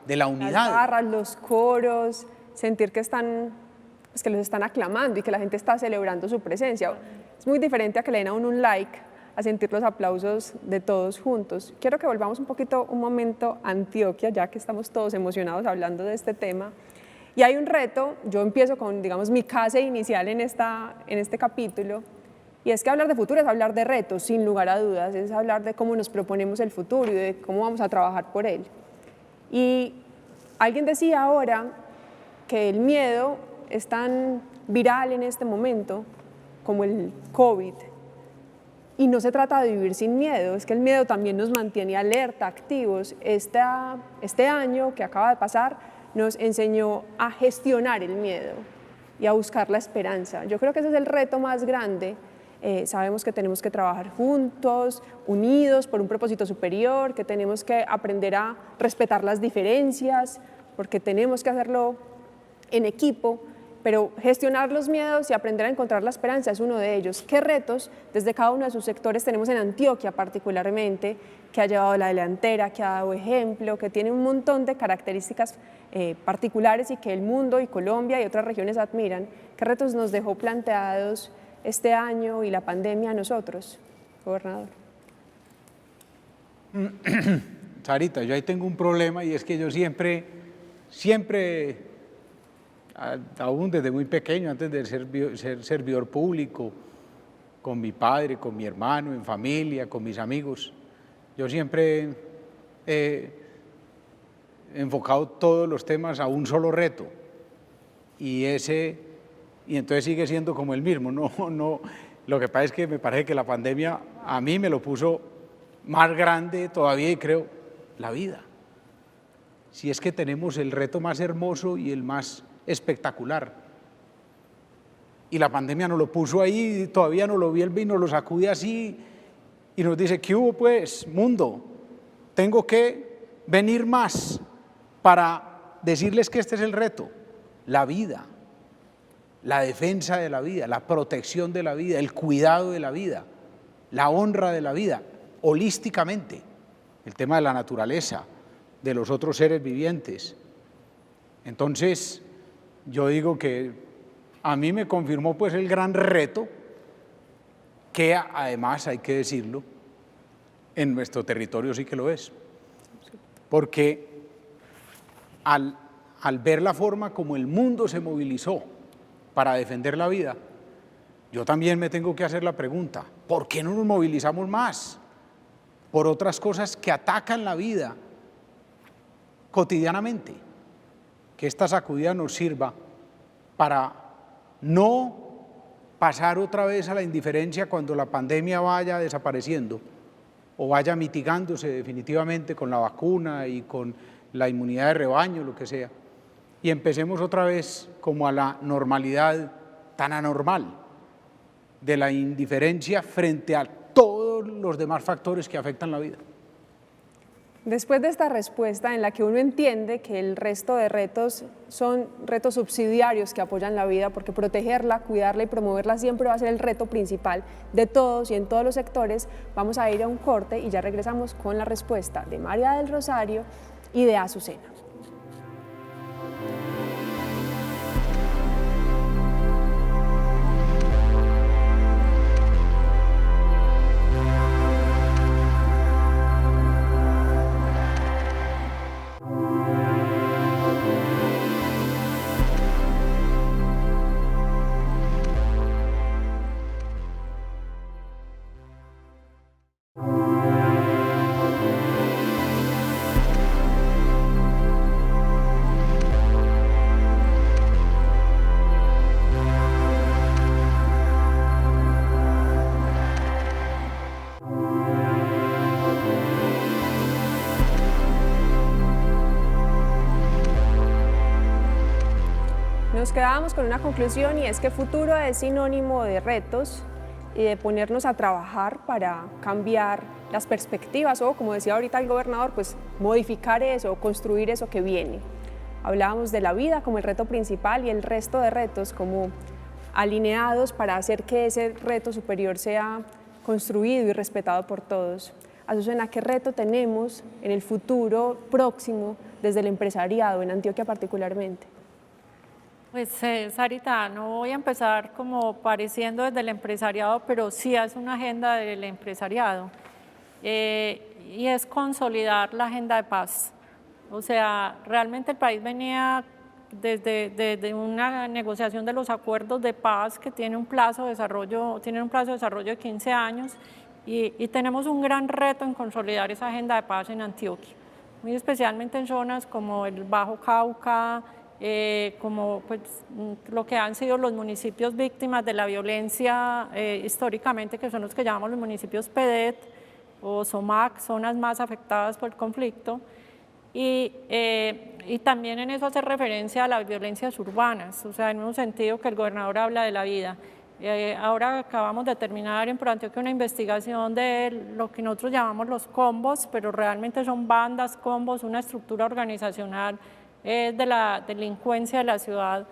Las unidad. barras, los coros, sentir que pues que los están aclamando y que la gente está celebrando su presencia. Es muy diferente a que le den a uno un like, a sentir los aplausos de todos juntos. Quiero que volvamos un momento a Antioquia, ya que estamos todos emocionados hablando de este tema. Y hay un reto, yo empiezo con, digamos, mi case inicial en este capítulo, y es que hablar de futuro es hablar de retos, sin lugar a dudas, es hablar de cómo nos proponemos el futuro y de cómo vamos a trabajar por él. Y alguien decía ahora que el miedo es tan viral en este momento como el COVID. Y no se trata de vivir sin miedo, es que el miedo también nos mantiene alerta, activos. Este año que acaba de pasar nos enseñó a gestionar el miedo y a buscar la esperanza. Yo creo que ese es el reto más grande. Sabemos que tenemos que trabajar juntos, unidos por un propósito superior, que tenemos que aprender a respetar las diferencias, porque tenemos que hacerlo en equipo, pero gestionar los miedos y aprender a encontrar la esperanza es uno de ellos. ¿Qué retos desde cada uno de sus sectores tenemos en Antioquia particularmente, que ha llevado la delantera, que ha dado ejemplo, que tiene un montón de características particulares y que el mundo y Colombia y otras regiones admiran? ¿Qué retos nos dejó planteados este año y la pandemia a nosotros, gobernador? Sarita, yo ahí tengo un problema y es que yo siempre, aún desde muy pequeño, antes de ser servidor público, con mi padre, con mi hermano, en familia, con mis amigos, yo siempre he enfocado todos los temas a un solo reto y entonces sigue siendo como el mismo. No, lo que pasa es que me parece que la pandemia a mí me lo puso más grande todavía y creo, la vida. Si es que tenemos el reto más hermoso y el más espectacular. Y la pandemia nos lo puso ahí y todavía nos lo vuelve y nos lo sacude así y nos dice, ¿qué hubo pues, mundo? Tengo que venir más para decirles que este es el reto, la vida, la defensa de la vida, la protección de la vida, el cuidado de la vida, la honra de la vida, holísticamente, el tema de la naturaleza, de los otros seres vivientes. Entonces, yo digo que a mí me confirmó pues el gran reto, que además hay que decirlo, en nuestro territorio sí que lo es, porque al ver la forma como el mundo se movilizó para defender la vida, yo también me tengo que hacer la pregunta, ¿por qué no nos movilizamos más por otras cosas que atacan la vida cotidianamente? Que esta sacudida nos sirva para no pasar otra vez a la indiferencia cuando la pandemia vaya desapareciendo o vaya mitigándose definitivamente con la vacuna y con la inmunidad de rebaño, lo que sea, y empecemos otra vez como a la normalidad tan anormal de la indiferencia frente a todos los demás factores que afectan la vida. Después de esta respuesta en la que uno entiende que el resto de retos son retos subsidiarios que apoyan la vida, porque protegerla, cuidarla y promoverla siempre va a ser el reto principal de todos y en todos los sectores, vamos a ir a un corte y ya regresamos con la respuesta de María del Rosario y de Azucena. Nos quedábamos con una conclusión y es que futuro es sinónimo de retos y de ponernos a trabajar para cambiar las perspectivas o, como decía ahorita el gobernador, pues modificar eso o construir eso que viene. Hablábamos de la vida como el reto principal y el resto de retos como alineados para hacer que ese reto superior sea construido y respetado por todos. Azucena, ¿qué reto tenemos en el futuro próximo desde el empresariado, en Antioquia particularmente? Pues Sarita, no voy a empezar como pareciendo desde el empresariado, pero sí es una agenda del empresariado y es consolidar la agenda de paz. O sea, realmente el país venía desde una negociación de los acuerdos de paz que tiene un plazo de desarrollo, de 15 años y tenemos un gran reto en consolidar esa agenda de paz en Antioquia, muy especialmente en zonas como el Bajo Cauca, como pues, lo que han sido los municipios víctimas de la violencia históricamente, que son los que llamamos los municipios PEDET o SOMAC, zonas más afectadas por el conflicto, y también en eso hace referencia a las violencias urbanas, o sea, en un sentido que el gobernador habla de la vida. Ahora acabamos de terminar en ProAntioquia una investigación de lo que nosotros llamamos los combos, pero realmente son bandas, combos, una estructura organizacional de la delincuencia de la ciudad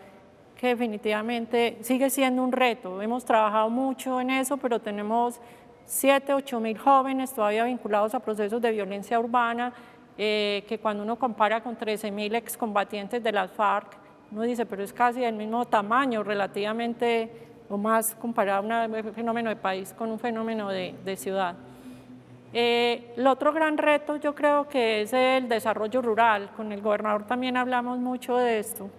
que definitivamente sigue siendo un reto. Hemos trabajado mucho en eso, pero tenemos 7, 8 mil jóvenes todavía vinculados a procesos de violencia urbana, que cuando uno compara con 13.000 excombatientes de las FARC, uno dice, pero es casi del mismo tamaño relativamente, o más comparado a un fenómeno de país con un fenómeno de ciudad. El otro gran reto yo creo que es el desarrollo rural. Con el gobernador también hablamos mucho de esto.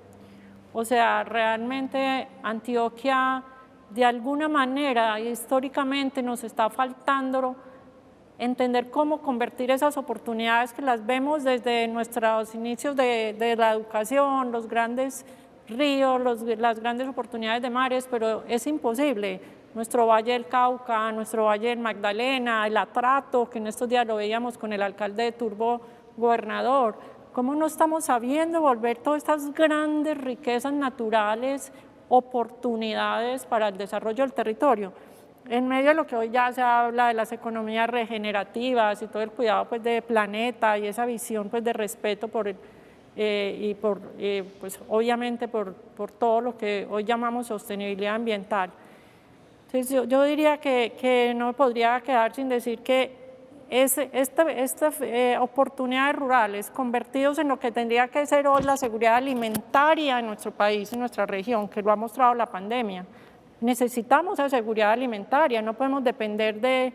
O sea, realmente Antioquia de alguna manera históricamente nos está faltando entender cómo convertir esas oportunidades que las vemos desde nuestros inicios de la educación, los grandes ríos, las grandes oportunidades de mares, pero es imposible. Nuestro Valle del Cauca, nuestro Valle del Magdalena, el Atrato, que en estos días lo veíamos con el alcalde de Turbo, gobernador. ¿Cómo no estamos sabiendo volver todas estas grandes riquezas naturales, oportunidades para el desarrollo del territorio? En medio de lo que hoy ya se habla de las economías regenerativas y todo el cuidado pues, del planeta y esa visión pues, de respeto por el, pues, obviamente por todo lo que hoy llamamos sostenibilidad ambiental. Entonces yo diría que no me podría quedar sin decir que estas oportunidades rurales convertidos en lo que tendría que ser hoy la seguridad alimentaria en nuestro país, en nuestra región, que lo ha mostrado la pandemia. Necesitamos esa seguridad alimentaria, no podemos depender de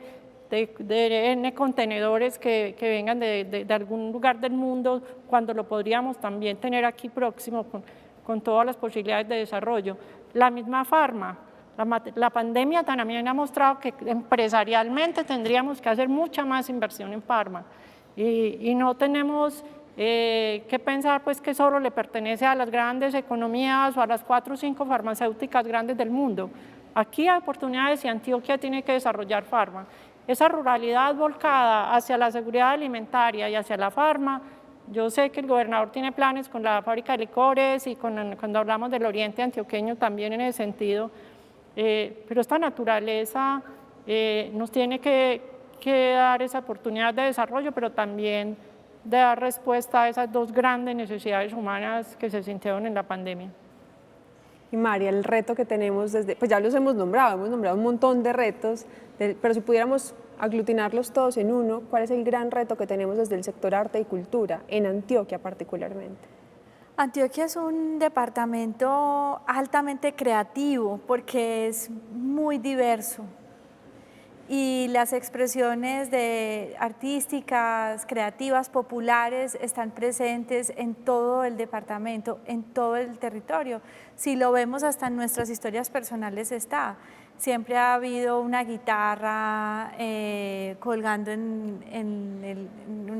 N contenedores que vengan de algún lugar del mundo cuando lo podríamos también tener aquí próximo con todas las posibilidades de desarrollo. La misma farma. La pandemia también ha mostrado que empresarialmente tendríamos que hacer mucha más inversión en farma y no tenemos que pensar pues que solo le pertenece a las grandes economías o a las 4 o 5 farmacéuticas grandes del mundo. Aquí hay oportunidades y Antioquia tiene que desarrollar farma. Esa ruralidad volcada hacia la seguridad alimentaria y hacia la farma, yo sé que el gobernador tiene planes con la fábrica de licores y cuando hablamos del oriente antioqueño también en ese sentido, pero esta naturaleza nos tiene que dar esa oportunidad de desarrollo, pero también de dar respuesta a esas dos grandes necesidades humanas que se sintieron en la pandemia. Y María, el reto que tenemos pues ya los hemos nombrado un montón de retos, pero si pudiéramos aglutinarlos todos en uno, ¿cuál es el gran reto que tenemos desde el sector arte y cultura, en Antioquia particularmente? Antioquia es un departamento altamente creativo porque es muy diverso y las expresiones artísticas, creativas, populares están presentes en todo el departamento, en todo el territorio. Si lo vemos hasta en nuestras historias personales está. Siempre ha habido una guitarra colgando en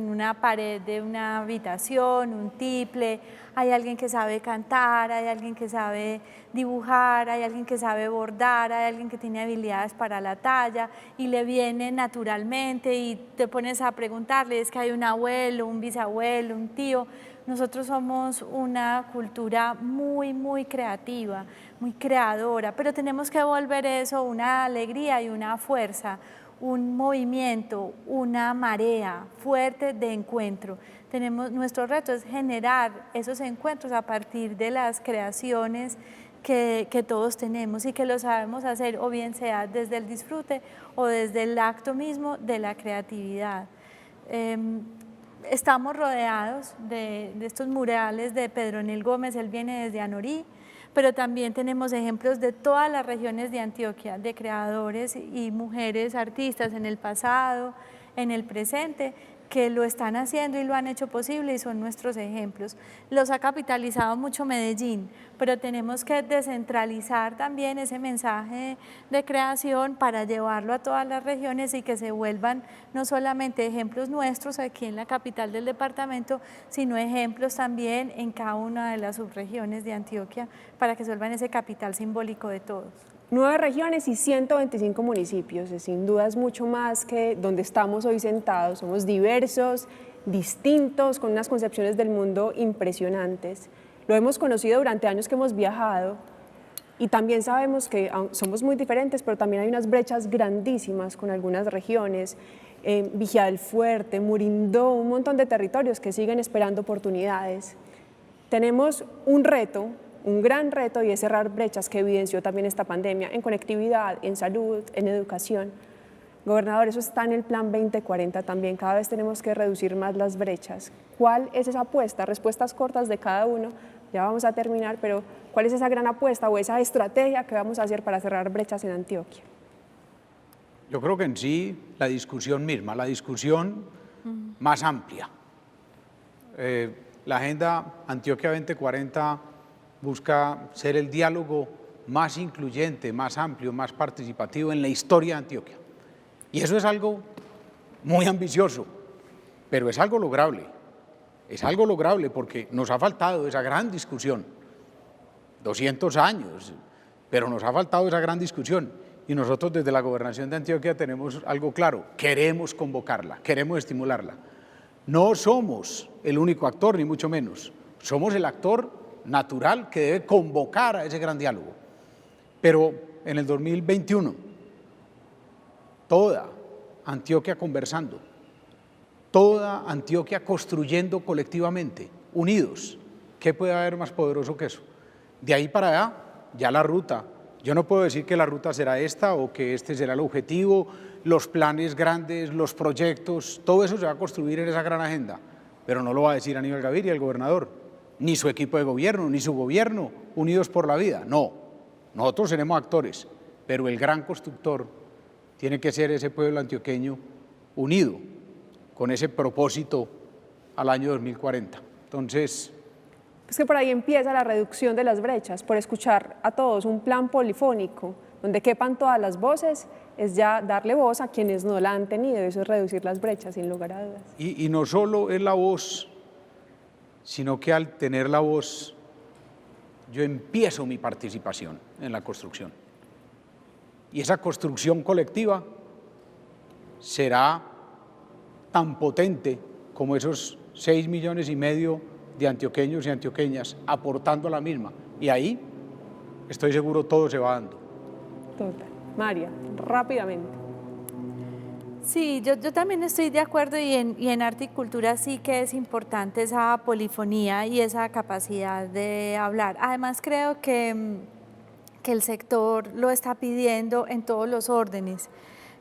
una pared de una habitación, un tiple, hay alguien que sabe cantar, hay alguien que sabe dibujar, hay alguien que sabe bordar, hay alguien que tiene habilidades para la talla y le viene naturalmente y te pones a preguntarle, es que hay un abuelo, un bisabuelo, un tío. Nosotros somos una cultura muy, muy creativa, muy creadora, pero tenemos que volver eso una alegría y una fuerza, un movimiento, una marea fuerte de encuentro. Nuestro reto es generar esos encuentros a partir de las creaciones que todos tenemos y que lo sabemos hacer, o bien sea desde el disfrute o desde el acto mismo de la creatividad. Estamos rodeados de estos murales de Pedro Nel Gómez, él viene desde Anorí, pero también tenemos ejemplos de todas las regiones de Antioquia, de creadores y mujeres artistas en el pasado, en el presente, que lo están haciendo y lo han hecho posible y son nuestros ejemplos. Los ha capitalizado mucho Medellín, pero tenemos que descentralizar también ese mensaje de creación para llevarlo a todas las regiones y que se vuelvan no solamente ejemplos nuestros aquí en la capital del departamento, sino ejemplos también en cada una de las subregiones de Antioquia para que se vuelvan ese capital simbólico de todos. 9 regiones y 125 municipios, sin duda es mucho más que donde estamos hoy sentados. Somos diversos, distintos, con unas concepciones del mundo impresionantes. Lo hemos conocido durante años que hemos viajado y también sabemos que somos muy diferentes, pero también hay unas brechas grandísimas con algunas regiones. Vigía del Fuerte, Murindó, un montón de territorios que siguen esperando oportunidades. Tenemos un reto, un gran reto, y es cerrar brechas que evidenció también esta pandemia en conectividad, en salud, en educación. Gobernador, eso está en el Plan 2040 también, cada vez tenemos que reducir más las brechas. ¿Cuál es esa apuesta? Respuestas cortas de cada uno, ya vamos a terminar, pero ¿cuál es esa gran apuesta o esa estrategia que vamos a hacer para cerrar brechas en Antioquia? Yo creo que en sí la discusión misma, la discusión más amplia. La Agenda Antioquia 2040 busca ser el diálogo más incluyente, más amplio, más participativo en la historia de Antioquia. Y eso es algo muy ambicioso, pero es algo lograble. Es algo lograble porque nos ha faltado esa gran discusión. 200 años, pero nos ha faltado esa gran discusión. Y nosotros desde la Gobernación de Antioquia tenemos algo claro, queremos convocarla, queremos estimularla. No somos el único actor, ni mucho menos. Somos el actor natural que debe convocar a ese gran diálogo. Pero en el 2021, toda Antioquia conversando, toda Antioquia construyendo colectivamente, unidos. ¿Qué puede haber más poderoso que eso? De ahí para allá, ya la ruta. Yo no puedo decir que la ruta será esta o que este será el objetivo, los planes grandes, los proyectos, todo eso se va a construir en esa gran agenda, pero no lo va a decir Aníbal Gaviria, el gobernador, ni su equipo de gobierno, ni su gobierno, Unidos por la Vida, no. Nosotros seremos actores, pero el gran constructor tiene que ser ese pueblo antioqueño unido, con ese propósito al año 2040. Entonces, es que por ahí empieza la reducción de las brechas, por escuchar a todos, un plan polifónico, donde quepan todas las voces, es ya darle voz a quienes no la han tenido, eso es reducir las brechas, sin lugar a dudas. Y no solo es la voz sino que al tener la voz, yo empiezo mi participación en la construcción. Y esa construcción colectiva será tan potente como esos 6,5 millones de antioqueños y antioqueñas aportando a la misma. Y ahí, estoy seguro, todo se va dando. Total. María, rápidamente. Sí, yo también estoy de acuerdo y en arte y cultura sí que es importante esa polifonía y esa capacidad de hablar. Además creo que el sector lo está pidiendo en todos los órdenes,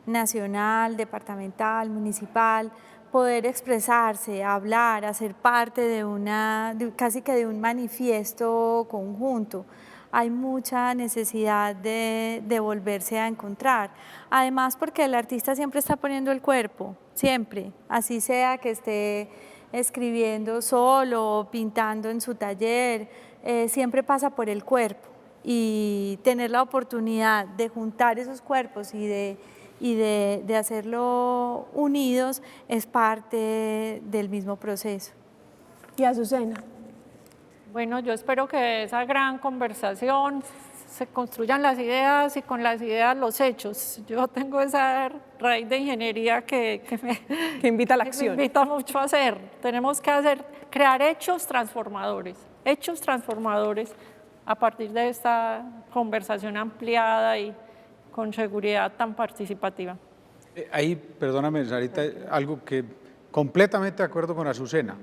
nacional, departamental, municipal, poder expresarse, hablar, hacer parte de casi que de un manifiesto conjunto. Hay mucha necesidad de volverse a encontrar. Además, porque el artista siempre está poniendo el cuerpo, siempre, así sea que esté escribiendo solo o pintando en su taller, siempre pasa por el cuerpo. Y tener la oportunidad de juntar esos cuerpos y de hacerlo unidos es parte del mismo proceso. Y Azucena. Bueno, yo espero que esa gran conversación se construyan las ideas y con las ideas los hechos. Yo tengo esa raíz de ingeniería que Que invita a la me acción. invita mucho a hacer. Tenemos que crear hechos transformadores a partir de esta conversación ampliada y con seguridad tan participativa. Ahí, perdóname, Sarita, algo que completamente de acuerdo con Azucena.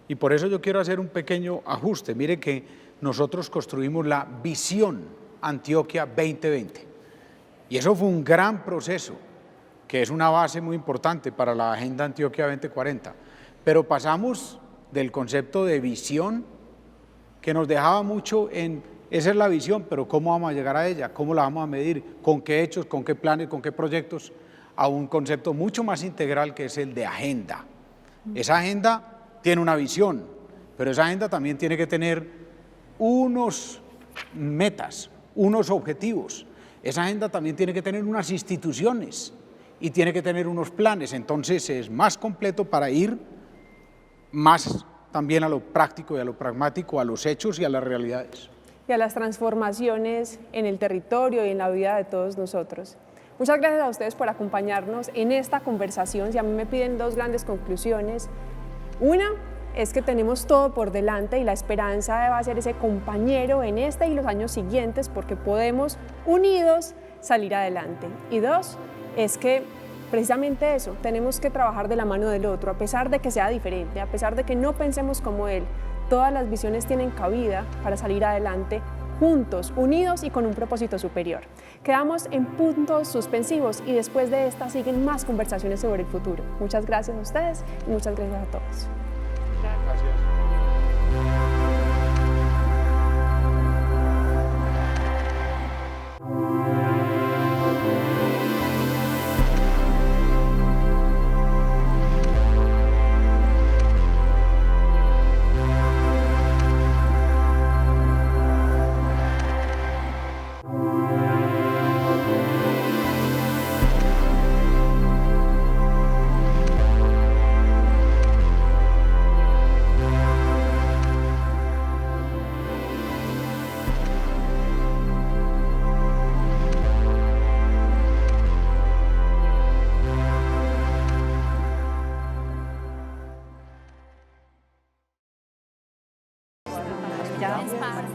Y por eso yo quiero hacer un pequeño ajuste. Mire que nosotros construimos la visión Antioquia 2020. Y eso fue un gran proceso, que es una base muy importante para la Agenda Antioquia 2040. Pero pasamos del concepto de visión, que nos dejaba mucho en, esa es la visión, pero ¿cómo vamos a llegar a ella? ¿Cómo la vamos a medir? ¿Con qué hechos? ¿Con qué planes? ¿Con qué proyectos? A un concepto mucho más integral que es el de agenda. Esa agenda tiene una visión, pero esa agenda también tiene que tener unos metas, unos objetivos. Esa agenda también tiene que tener unas instituciones y tiene que tener unos planes. Entonces es más completo para ir más también a lo práctico y a lo pragmático, a los hechos y a las realidades. Y a las transformaciones en el territorio y en la vida de todos nosotros. Muchas gracias a ustedes por acompañarnos en esta conversación. Si a mí me piden dos grandes conclusiones, una es que tenemos todo por delante y la esperanza va a ser ese compañero en este y los años siguientes porque podemos unidos salir adelante. Y dos, es que precisamente eso, tenemos que trabajar de la mano del otro, a pesar de que sea diferente, a pesar de que no pensemos como él. Todas las visiones tienen cabida para salir adelante juntos, unidos y con un propósito superior. Quedamos en puntos suspensivos y después de esta siguen más conversaciones sobre el futuro. Muchas gracias a ustedes y muchas gracias a todos. Gracias.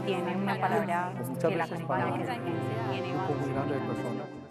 Tiene una palabra Muchas que la veces para acompaña, que un grupo muy grande de personas